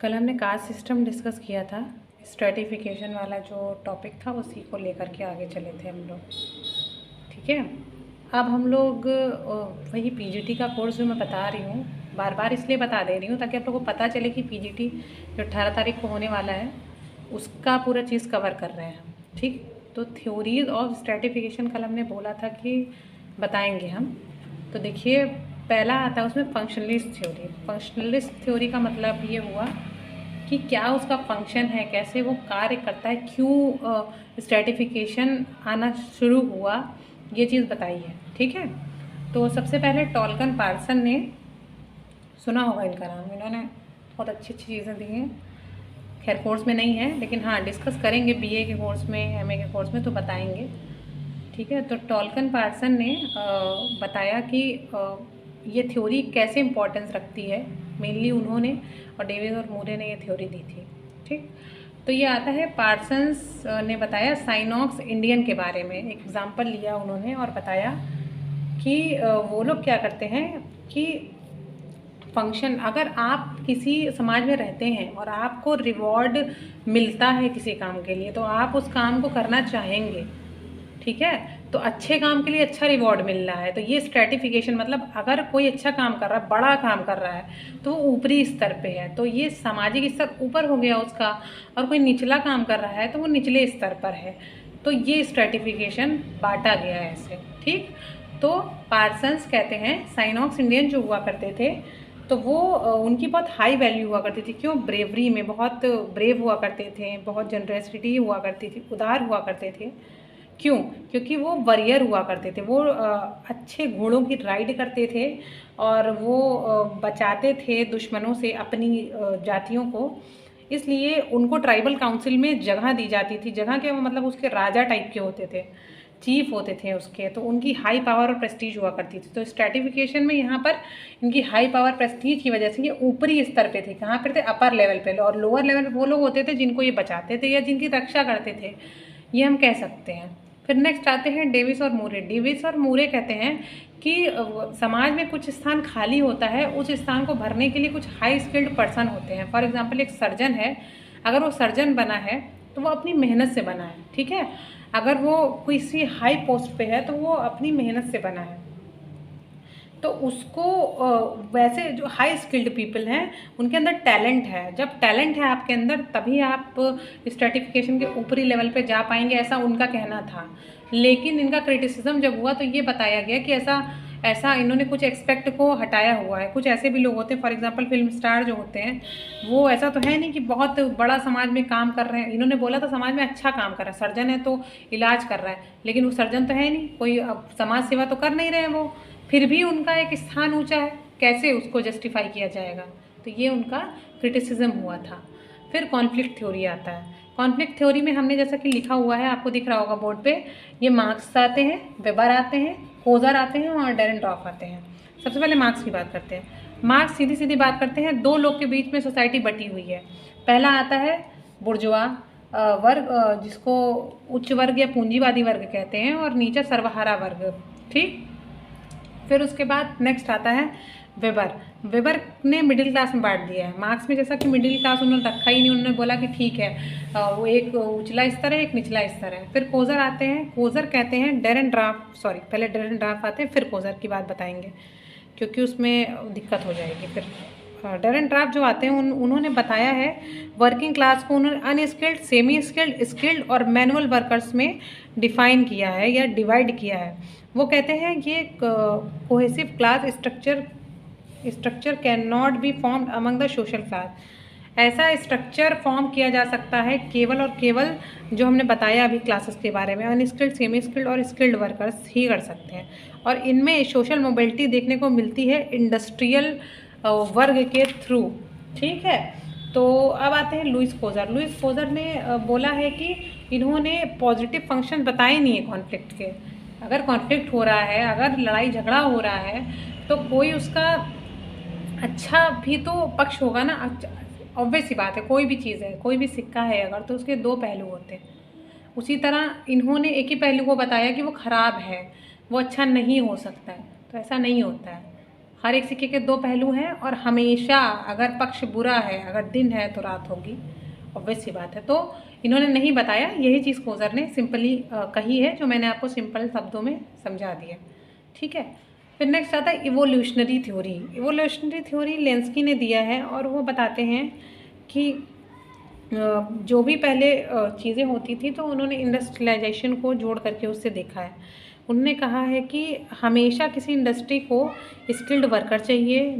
कल हमने caste system discuss किया था। स्ट्रेटिफिकेशन वाला जो टॉपिक था उसी को लेकर के आगे चले थे हम लोग। ठीक है, अब हम लोग वही पीजीटी का कोर्स जो मैं बता रही हूँ, बार बार इसलिए बता दे रही हूँ ताकि आप लोगों को पता चले कि पीजीटी जो 18 तारीख को होने वाला है उसका पूरा चीज़ कवर कर रहे हैं हम। ठीक, तो थ्योरीज ऑफ स्ट्रेटिफिकेशन कल हमने बोला था कि बताएंगे हम। तो देखिए, पहला आता है उसमें फंक्शनलिस्ट थ्योरी। फंक्शनलिस्ट थ्योरी का मतलब ये हुआ कि क्या उसका फंक्शन है, कैसे वो कार्य करता है, क्यों स्ट्रेटिफिकेशन आना शुरू हुआ, ये चीज़ बताई है। ठीक है, तो सबसे पहले टॉल्कन पार्सन ने, सुना होगा इनका नाम, इन्होंने बहुत अच्छी अच्छी चीज़ें दी हैं। खैर कोर्स में नहीं है लेकिन हाँ डिस्कस करेंगे बीए के कोर्स में, एमए के कोर्स में तो बताएंगे। ठीक है, तो टॉल्कन पार्सन ने बताया कि ये थ्योरी कैसे इम्पोर्टेंस रखती है, मेनली उन्होंने, और डेविस और मूरे ने ये थ्योरी दी थी। ठीक, तो ये आता है पार्सन्स ने बताया साइनॉक्स इंडियन के बारे में। एक एग्जांपल लिया उन्होंने और बताया कि वो लोग क्या करते हैं कि फंक्शन, अगर आप किसी समाज में रहते हैं और आपको रिवॉर्ड मिलता है किसी काम के लिए तो आप उस काम को करना चाहेंगे। ठीक है, तो अच्छे काम के लिए अच्छा रिवॉर्ड मिल रहा है, तो ये स्ट्रेटिफिकेशन, मतलब अगर कोई अच्छा काम कर रहा है, बड़ा काम कर रहा है, तो वो ऊपरी स्तर पे है, तो ये सामाजिक स्तर ऊपर हो गया उसका। और कोई निचला काम कर रहा है तो वो निचले स्तर पर है, तो ये स्ट्रेटिफिकेशन बांटा गया है ऐसे। ठीक, तो पार्सन्स कहते हैं साइनॉक्स इंडियन जो हुआ करते थे तो वो उनकी बहुत हाई वैल्यू हुआ करती थी। क्यों? ब्रेवरी में बहुत ब्रेव हुआ करते थे, बहुत जनरसिटी हुआ करती थी, उदार हुआ करते थे। क्यों? क्योंकि वो वॉरियर हुआ करते थे, वो अच्छे घोड़ों की राइड करते थे और वो बचाते थे दुश्मनों से अपनी जातियों को। इसलिए उनको ट्राइबल काउंसिल में जगह दी जाती थी। जगह के मतलब उसके राजा टाइप के होते थे, चीफ होते थे उसके, तो उनकी हाई पावर और प्रेस्टीज हुआ करती थी। तो स्ट्रेटिफिकेशन में यहाँ पर इनकी हाई पावर प्रेस्टीज की वजह से ये ऊपरी स्तर पे थे। कहाँ पर थे? अपर लेवल पे। और लोअर लेवल पे वो लोग होते थे जिनको ये बचाते थे या जिनकी रक्षा करते थे, ये हम कह सकते हैं। फिर नेक्स्ट आते हैं डेविस और मूरे। डेविस और मूरे कहते हैं कि समाज में कुछ स्थान खाली होता है, उस स्थान को भरने के लिए कुछ हाई स्किल्ड पर्सन होते हैं। फॉर एग्जांपल एक सर्जन है, अगर वो सर्जन बना है तो वो अपनी मेहनत से बना है। ठीक है, अगर वो किसी हाई पोस्ट पे है तो वो अपनी मेहनत से बना है, तो उसको वैसे जो हाई स्किल्ड पीपल हैं उनके अंदर टैलेंट है। जब टैलेंट है आपके अंदर तभी आप स्ट्रेटिफिकेशन के ऊपरी लेवल पे जा पाएंगे, ऐसा उनका कहना था। लेकिन इनका क्रिटिसिज्म जब हुआ तो ये बताया गया कि ऐसा इन्होंने कुछ एक्सपेक्ट को हटाया हुआ है। कुछ ऐसे भी लोग होते हैं, फॉर एग्जांपल फिल्म स्टार जो होते हैं, वो ऐसा तो है नहीं कि बहुत बड़ा समाज में काम कर रहे हैं। इन्होंने बोला था समाज में अच्छा काम कर रहा है, सर्जन है तो इलाज कर रहा है, लेकिन वो सर्जन तो है नहीं, कोई अब समाज सेवा तो कर नहीं रहे हैं वो, फिर भी उनका एक स्थान ऊंचा है, कैसे उसको जस्टिफाई किया जाएगा? तो ये उनका क्रिटिसिज्म हुआ था। फिर कॉन्फ्लिक्ट थ्योरी आता है। कॉन्फ्लिक्ट थ्योरी में हमने जैसा कि लिखा हुआ है, आपको दिख रहा होगा बोर्ड पे, ये मार्क्स आते हैं, वेबर आते हैं, कोजर आते हैं और डेरेनड्रॉफ आते हैं। सबसे पहले मार्क्स की बात करते हैं। मार्क्स सीधी सीधी बात करते हैं, दो लोग के बीच में सोसाइटी बटी हुई है। पहला आता है बुर्जुआ वर्ग, जिसको उच्च वर्ग या पूंजीवादी वर्ग कहते हैं, और नीचे सर्वहारा वर्ग। ठीक, फिर उसके बाद नेक्स्ट आता है वेबर। वेबर ने मिडिल क्लास में बांट दिया है मार्क्स में, जैसा कि मिडिल क्लास उन्होंने रखा ही नहीं, उन्होंने बोला कि ठीक है वो एक उछला स्तर है, एक निचला स्तर है। फिर कोजर आते हैं, कोजर कहते हैं डेरेनड्रॉफ, सॉरी पहले डेरेनड्रॉफ आते हैं फिर कोजर की बात बताएंगे क्योंकि उसमें दिक्कत हो जाएगी। फिर डेरेनड्रॉफ जो आते हैं उन्होंने बताया है वर्किंग क्लास को उन्होंने अनस्किल्ड, सेमी स्किल्ड, स्किल्ड और मैनुअल वर्कर्स में डिफाइन किया है या डिवाइड किया है। वो कहते हैं ये cohesive class structure can not be formed among the social class. ऐसा स्ट्रक्चर फॉर्म किया जा सकता है केवल और केवल, जो हमने बताया अभी क्लासेस के बारे में, अनस्किल्ड, सेमी स्किल्ड और स्किल्ड वर्कर्स ही कर सकते हैं। और इनमें सोशल मोबिलिटी देखने को मिलती है इंडस्ट्रियल वर्ग के थ्रू। ठीक है, तो अब आते हैं लुइस कोजर। लुइस कोजर ने बोला है कि इन्होंने पॉजिटिव फंक्शन बताए नहीं है कॉन्फ्लिक्ट के। अगर कॉन्फ्लिक्ट हो रहा है, अगर लड़ाई झगड़ा हो रहा है, तो कोई उसका अच्छा भी तो पक्ष होगा ना। ऑब्वियस सी बात है, कोई भी चीज़ है, कोई भी सिक्का है अगर, तो उसके दो पहलू होते हैं। उसी तरह इन्होंने एक ही पहलू को बताया कि वो ख़राब है, वो अच्छा नहीं हो सकता है, तो ऐसा नहीं होता है। हर एक सिक्के के दो पहलू हैं और हमेशा अगर पक्ष बुरा है, अगर दिन है तो रात होगी, ऑब्वियस सी बात है। तो इन्होंने नहीं बताया, यही चीज़ कोज़र ने सिंपली कही है, जो मैंने आपको सिंपल शब्दों में समझा दिया, ठीक है। फिर नेक्स्ट आता है इवोल्यूशनरी थ्योरी। इवोल्यूशनरी थ्योरी लेंस्की ने दिया है और वो बताते हैं कि जो भी पहले चीज़ें होती थी तो उन्होंने इंडस्ट्रियलाइजेशन को जोड़ करके उससे देखा है। उन्होंने कहा है कि हमेशा किसी इंडस्ट्री को स्किल्ड वर्कर चाहिए,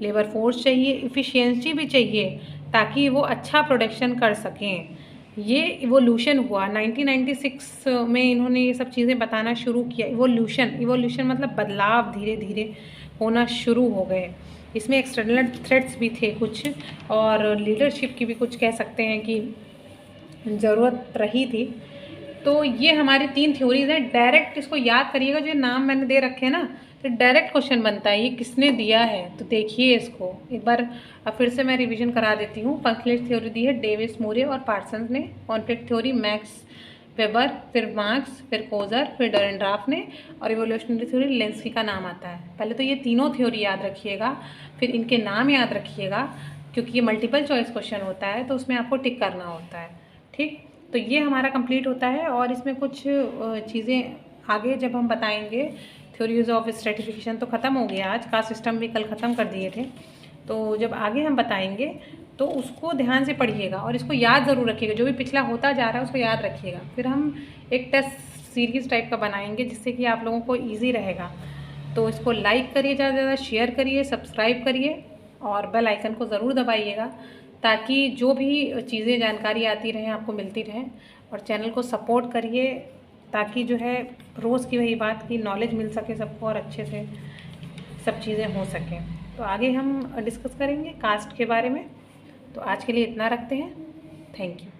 लेबर फोर्स चाहिए, इफ़िशियंसी भी चाहिए ताकि वो अच्छा प्रोडक्शन कर सकें। ये इवोल्यूशन हुआ 1996 में, इन्होंने ये सब चीज़ें बताना शुरू किया। इवोल्यूशन मतलब बदलाव धीरे धीरे होना शुरू हो गए। इसमें एक्सटर्नल थ्रेट्स भी थे कुछ और लीडरशिप की भी कुछ कह सकते हैं कि ज़रूरत रही थी। तो ये हमारी 3 थ्योरीज हैं। डायरेक्ट इसको याद करिएगा, जो नाम मैंने दे रखे हैं ना, तो डायरेक्ट क्वेश्चन बनता है ये किसने दिया है। तो देखिए इसको एक बार, अब फिर से मैं रिवीजन करा देती हूँ। पंक्चुअलिटी थ्योरी दी है डेविस, मोरे और पार्सन्स ने। कॉन्फ्लिक्ट थ्योरी मैक्स वेबर, फिर मार्क्स, फिर कोज़र, फिर डरेंड्राफ ने। और इवोल्यूशनरी थ्योरी लेंस्की का नाम आता है। पहले तो ये तीनों थ्योरी याद रखिएगा, फिर इनके नाम याद रखिएगा, क्योंकि ये मल्टीपल चॉइस क्वेश्चन होता है तो उसमें आपको टिक करना होता है, ठीक। तो ये हमारा कंप्लीट होता है और इसमें कुछ चीज़ें आगे जब हम बताएंगे। थ्योरीज ऑफ स्ट्रेटिफिकेशन तो ख़त्म हो गया आज, कास्ट सिस्टम भी कल ख़त्म कर दिए थे। तो जब आगे हम बताएंगे तो उसको ध्यान से पढ़िएगा और इसको याद ज़रूर रखिएगा, जो भी पिछला होता जा रहा है उसको याद रखिएगा। फिर हम एक टेस्ट सीरीज़ टाइप का बनाएंगे जिससे कि आप लोगों को ईजी रहेगा। तो इसको लाइक करिए, ज़्यादा से ज़्यादा शेयर करिए, सब्सक्राइब करिए और बेल आइकन को ज़रूर दबाइएगा ताकि जो भी चीज़ें जानकारी आती रहें आपको मिलती रहें। और चैनल को सपोर्ट करिए ताकि जो है रोज़ की वही बात की नॉलेज मिल सके सबको और अच्छे से सब चीज़ें हो सकें। तो आगे हम डिस्कस करेंगे कास्ट के बारे में। तो आज के लिए इतना रखते हैं। Thank you.